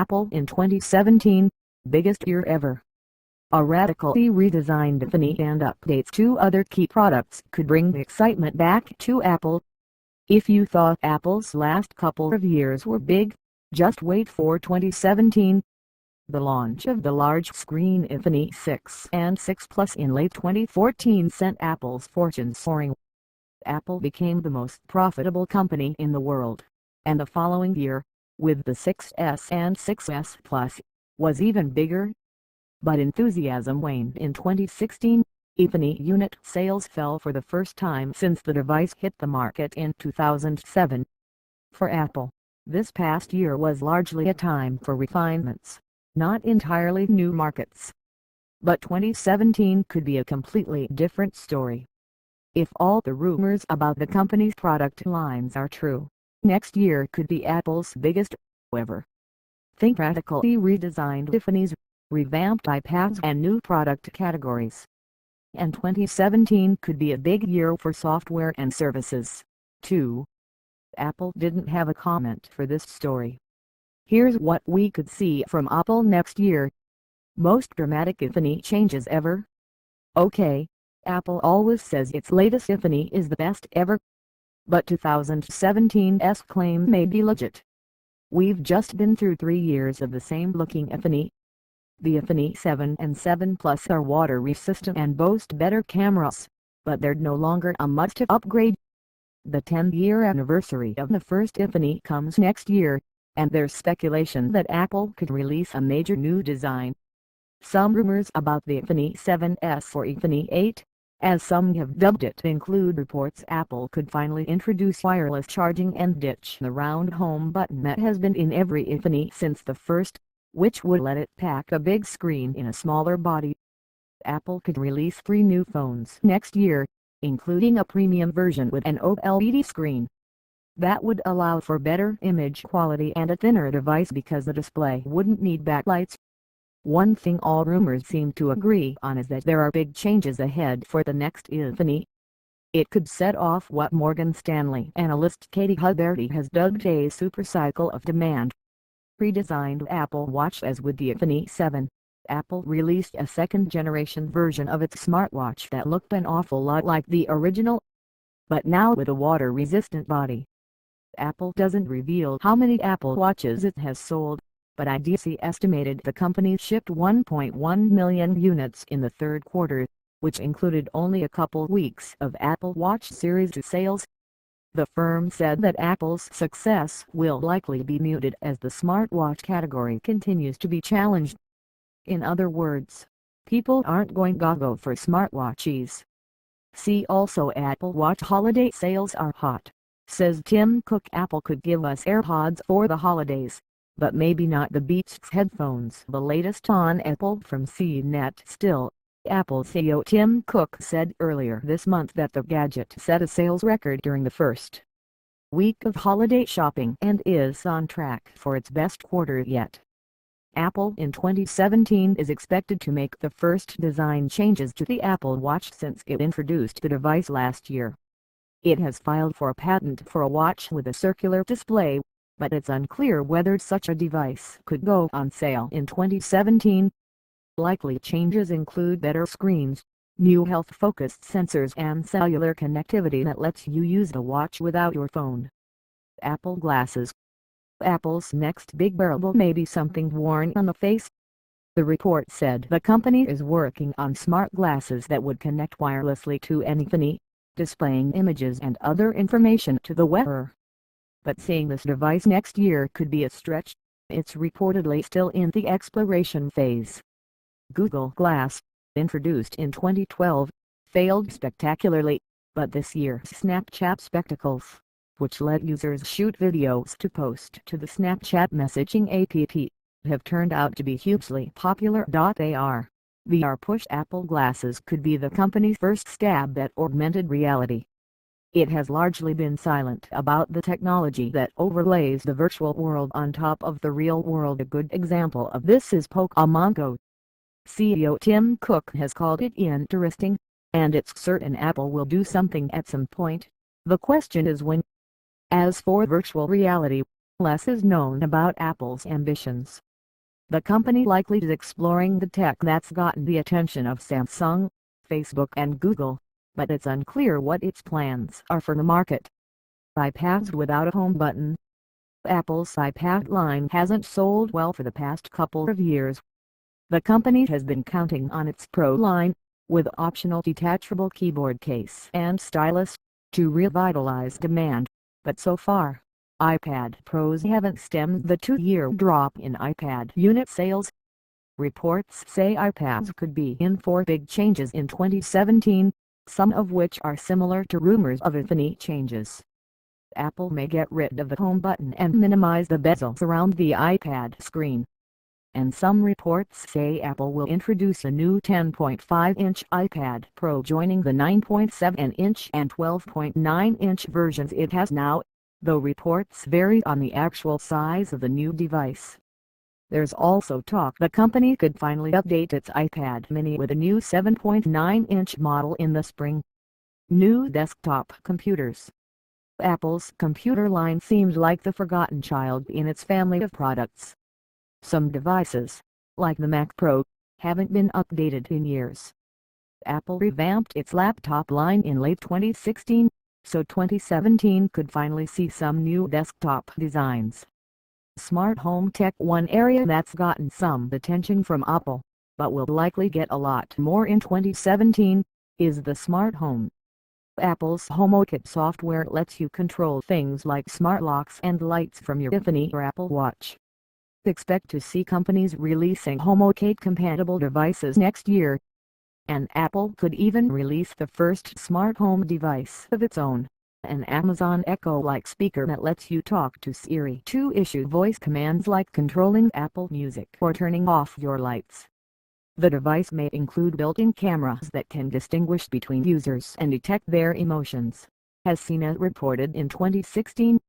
Apple in 2017, biggest year ever. A radically redesigned iPhone and updates to other key products could bring the excitement back to Apple. If you thought Apple's last couple of years were big, just wait for 2017. The launch of the large-screen iPhone 6 and 6 Plus in late 2014 sent Apple's fortune soaring. Apple became the most profitable company in the world, and the following year, with the 6S and 6S Plus, was even bigger. But enthusiasm waned in 2016. iPhone unit sales fell for the first time since the device hit the market in 2007. For Apple, this past year was largely a time for refinements, not entirely new markets. But 2017 could be a completely different story. If all the rumors about the company's product lines are true, next year could be Apple's biggest ever. Think radically redesigned iPhones, revamped iPads and new product categories. And 2017 could be a big year for software and services, too. Apple didn't have a comment for this story. Here's what we could see from Apple next year. Most dramatic iPhone changes ever? Okay, Apple always says its latest iPhone is the best ever. But 2017's claim may be legit. We've just been through 3 years of the same looking iPhone. The iPhone 7 and 7 Plus are water resistant and boast better cameras, but they're no longer a must-have upgrade. The 10-year anniversary of the first iPhone comes next year, and there's speculation that Apple could release a major new design. Some rumors about the iPhone 7s or iPhone 8, as some have dubbed it, include reports Apple could finally introduce wireless charging and ditch the round home button that has been in every iPhone since the first, which would let it pack a big screen in a smaller body. Apple could release 3 new phones next year, including a premium version with an OLED screen. That would allow for better image quality and a thinner device because the display wouldn't need backlights. One thing all rumors seem to agree on is that there are big changes ahead for the next iPhone. It could set off what Morgan Stanley analyst Katie Huberty has dubbed a supercycle of demand. Redesigned Apple Watch. As with the iPhone 7, Apple released a second-generation version of its smartwatch that looked an awful lot like the original, but now with a water-resistant body. Apple doesn't reveal how many Apple Watches it has sold, but IDC estimated the company shipped 1.1 million units in the third quarter, which included only a couple weeks of Apple Watch Series 2 sales. The firm said that Apple's success will likely be muted as the smartwatch category continues to be challenged. In other words, people aren't going gaga for smartwatches. See also Apple Watch holiday sales are hot, says Tim Cook. Apple could give us AirPods for the holidays, but maybe not the Beats headphones. The latest on Apple from CNET. Still, Apple CEO Tim Cook said earlier this month that the gadget set a sales record during the first week of holiday shopping and is on track for its best quarter yet. Apple in 2017 is expected to make the first design changes to the Apple Watch since it introduced the device last year. It has filed for a patent for a watch with a circular display, but it's unclear whether such a device could go on sale in 2017. Likely changes include better screens, new health-focused sensors and cellular connectivity that lets you use the watch without your phone. Apple Glasses. Apple's next big wearable may be something worn on the face. The report said the company is working on smart glasses that would connect wirelessly to any phone, displaying images and other information to the wearer. But seeing this device next year could be a stretch. It's reportedly still in the exploration phase. Google Glass, introduced in 2012, failed spectacularly, but this year Snapchat Spectacles, which let users shoot videos to post to the Snapchat messaging app, have turned out to be hugely popular. VR push Apple Glasses could be the company's first stab at augmented reality. It has largely been silent about the technology that overlays the virtual world on top of the real world. A good example of this is Pokémon Go. CEO Tim Cook has called it interesting, and it's certain Apple will do something at some point. The question is when. As for virtual reality, less is known about Apple's ambitions. The company likely is exploring the tech that's gotten the attention of Samsung, Facebook and Google, but it's unclear what its plans are for the market. iPads without a home button. Apple's iPad line hasn't sold well for the past couple of years. The company has been counting on its Pro line, with optional detachable keyboard case and stylus, to revitalize demand, but so far, iPad Pros haven't stemmed the 2-year drop in iPad unit sales. Reports say iPads could be in for big changes in 2017, some of which are similar to rumors of Infinity changes. Apple may get rid of the home button and minimize the bezels around the iPad screen. And some reports say Apple will introduce a new 10.5-inch iPad Pro joining the 9.7-inch and 12.9-inch versions it has now, though reports vary on the actual size of the new device. There's also talk the company could finally update its iPad mini with a new 7.9-inch model in the spring. New desktop computers. Apple's computer line seems like the forgotten child in its family of products. Some devices, like the Mac Pro, haven't been updated in years. Apple revamped its laptop line in late 2016, so 2017 could finally see some new desktop designs. Smart home tech. One area that's gotten some attention from Apple, but will likely get a lot more in 2017, is the smart home. Apple's HomeKit software lets you control things like smart locks and lights from your iPhone or Apple Watch. Expect to see companies releasing HomeKit-compatible devices next year. And Apple could even release the first smart home device of its own, an Amazon Echo-like speaker that lets you talk to Siri to issue voice commands like controlling Apple Music or turning off your lights. The device may include built-in cameras that can distinguish between users and detect their emotions, as CNET reported in 2016.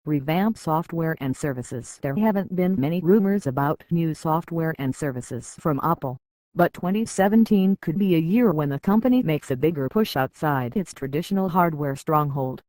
Revamp software and services. There haven't been many rumors about new software and services from Apple, but 2017 could be a year when the company makes a bigger push outside its traditional hardware stronghold.